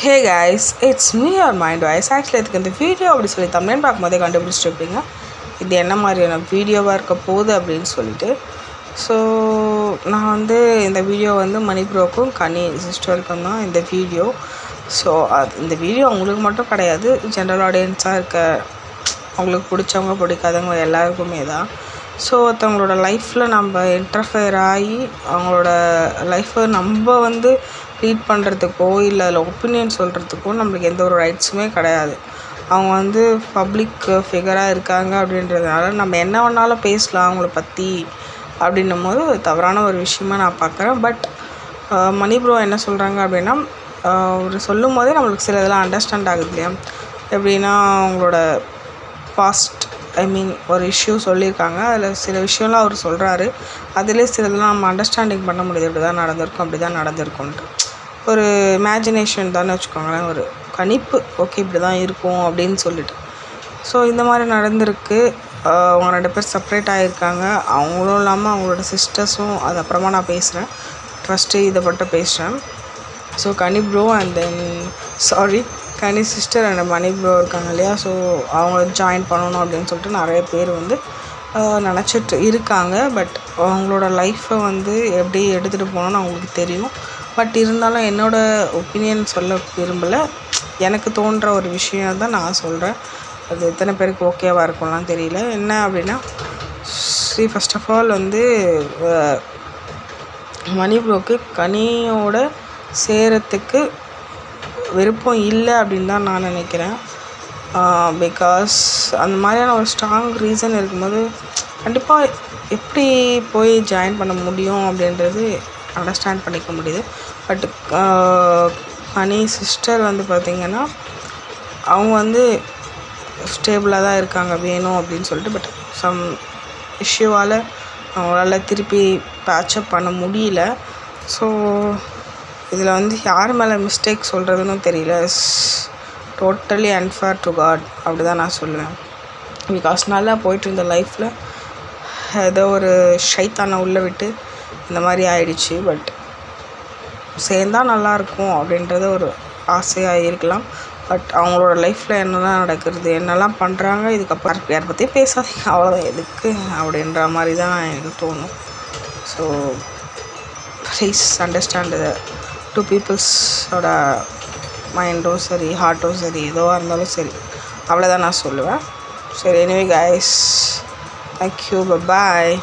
Hey guys, it's me your mind voice. Actually இதுக்கு இந்த video அப்படி சொல்லி தமிழ் பார்க்கும்போதே கண்டுபிடிச்சிருப்பீங்க இது என்ன மாதிரியான வீடியோவாக இருக்க போகுது அப்படின்னு சொல்லிட்டு. ஸோ நான் இந்த வீடியோ மணி ப்ரோக்கும் கனி சிஸ்டருக்கும் தான் இந்த வீடியோ. ஸோ இந்த வீடியோ அவங்களுக்கு மட்டும் கிடையாது, ஜென்ரல் ஆடியன்ஸாக இருக்க அவங்களுக்கு பிடிச்சவங்க பிடிக்காதவங்க எல்லாருக்குமே தான். ஸோ ஒருத்தவங்களோட லைஃப்பில் நம்ம இன்டர்ஃபியர் ஆகி அவங்களோட லைஃப்பை நம்ம லீட் பண்ணுறதுக்கோ இல்லை அதில் ஒப்பீனியன் சொல்கிறதுக்கோ நம்மளுக்கு எந்த ஒரு ரைட்ஸுமே கிடையாது. அவங்க பப்ளிக் ஃபிகராக இருக்காங்க அப்படின்றதுனால நம்ம என்ன வேணாலும் பேசலாம் அவங்கள பற்றி அப்படின்னும் போது தவறான ஒரு விஷயமா நான் பார்க்குறேன். பட் மணி ப்ரோ என்ன சொல்கிறாங்க அப்படின்னா, அவர் சொல்லும் போதே நம்மளுக்கு சில இதெல்லாம் அண்டர்ஸ்டாண்ட் ஆகுது இல்லையா. எப்படின்னா அவங்களோட பாஸ்ட் ஒரு இஷ்யூ சொல்லியிருக்காங்க, அதில் சில விஷயம்லாம் அவர் சொல்கிறாரு, அதிலே சிலதெல்லாம் நம்ம அண்டர்ஸ்டாண்டிங் பண்ண முடியுது. இப்படி தான் நடந்திருக்கும், அப்படி தான் நடந்திருக்கும்ன்ட்டு ஒரு இமேஜினேஷன் தானே வச்சுக்கோங்களேன், ஒரு கணிப்பு. ஓகே இப்படி தான் இருக்கும் அப்படின்னு சொல்லிட்டு. ஸோ இந்த மாதிரி நடந்திருக்கு. அவங்க 2 பேர் செப்ரேட் ஆகியிருக்காங்க. அவங்களும் இல்லாமல் அவங்களோட சிஸ்டர்ஸும், அது அப்புறமா நான் பேசுகிறேன், ஃபஸ்ட்டு இதை மட்டும் பேசுகிறேன். So Ghani bro and then Ghani sister and money bro இருக்காங்க இல்லையா. ஸோ அவங்க ஜாயின் பண்ணணும் அப்படின்னு சொல்லிட்டு நிறைய பேர் நினச்சிட்டு இருக்காங்க. பட் அவங்களோட லைஃப்பை எப்படி எடுத்துகிட்டு போகணுன்னு அவங்களுக்கு தெரியும். பட் இருந்தாலும் என்னோடய ஒப்பீனியன் சொல்ல விரும்பலை, எனக்கு தோன்ற ஒரு விஷயம் தான் நான் சொல்கிறேன். அது எத்தனை பேருக்கு ஓகேவாக இருக்கும்லாம் தெரியல. என்ன அப்படின்னா, ஃபர்ஸ்ட் ஆஃப் ஆல் மணி ப்ரோக்கு கனியோட சேரத்துக்கு விருப்பம் இல்லை அப்படின்னு தான் நான் நினைக்கிறேன். பிகாஸ் அந்த மாதிரியான ஒரு ஸ்ட்ராங் ரீசன் இருக்கும்போது கண்டிப்பாக எப்படி போய் ஜாயின் பண்ண முடியும் அப்படின்றது அண்டர்ஸ்டாண்ட் பண்ணிக்க முடியுது. பட் கனி சிஸ்டர் பார்த்திங்கன்னா அவங்க ஸ்டேபிளாக தான் இருக்காங்க, வேணும் அப்படின்னு சொல்லிட்டு. பட் சம் இஷ்யூவால் அவங்களால திருப்பி பேட்சப் பண்ண முடியல. ஸோ இதில் யார் மேலே மிஸ்டேக் சொல்கிறதுன்னு தெரியல. டோட்டலி அன்ஃபேர் டு காட் அப்படி தான் நான் சொல்லுவேன். பிகாஸ் நல்லா போயிட்டு இருந்த லைஃப்பில் ஏதோ ஒரு ஷைத்தானை உள்ளே விட்டு இந்த மாதிரி ஆயிடுச்சு. பட் சேர்ந்தால் நல்லாயிருக்கும் அப்படின்றது ஒரு ஆசையாக இருக்கலாம். பட் அவங்களோட லைஃப்பில் என்னெல்லாம் நடக்கிறது, என்னெல்லாம் பண்ணுறாங்க, இதுக்கப்புறம் யாரை பற்றியும் பேசாதீங்க, அவ்வளோதான், எதுக்கு அப்படின்ற மாதிரி தான் எனக்கு தோணும். ஸோ ப்ளீஸ் அண்டர்ஸ்டாண்ட் டூ பீப்புள்ஸோட மைண்டும் சரி, ஹார்ட்டும் சரி, எதுவாக இருந்தாலும் சரி, அவ்வளோதான் நான் சொல்லுவேன். சரி, எனிவே கைஸ், தேங்க்யூ, பாய்.